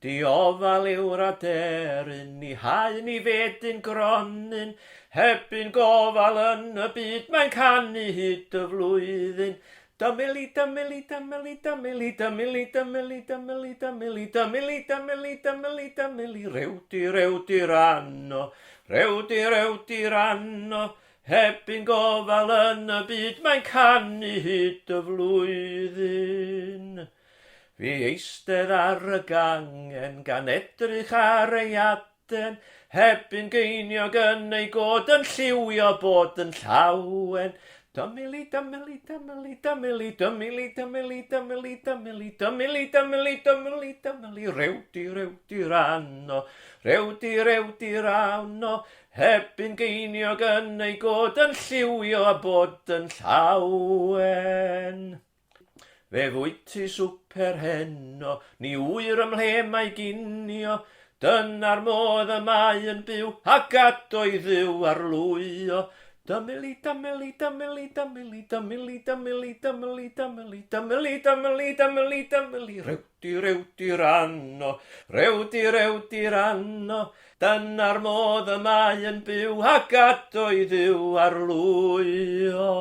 Diofal yw'r aderyn, ni haen i fedyn gronyn, hebyn gofal yn y byd, mae'n canu hyd y flwyddyn. Dymili, dymili, dymili, dymili, dymili, dymili, dymili, dymili, dymili, dymili, dymili, dymili, rewdi ranno, rewdi ranno, hebyn gofal yn y byd, mae'n canu hyd y flwyddyn. Fi eistedd ar y gangen gan edrych ar ei aden, hebyn geiniog yn ei god yn lliwio bod yn llawen. Dymili, dymili, dymili, dymili, dymili, dymili, dymili, dymili, dymili, dymili, dymili, dymili, rewdi ranno, rewdi ranno, hebyn geiniog yn ei god yn lliwio bod yn llawen. Fe fwyty swper heno, ni wyr ymhle mae ginio, dyna'r modd y mae yn byw, a gadoi ddiw arlwyo. Dymili, dymili, dymili, dymili, dymili, dymili, dymili, dymili, dymili, dymili, dymili, dymili, rewdi ranno, rewdi ranno, dyna'r modd y mae yn byw, a gadoi ddiw arlwyo.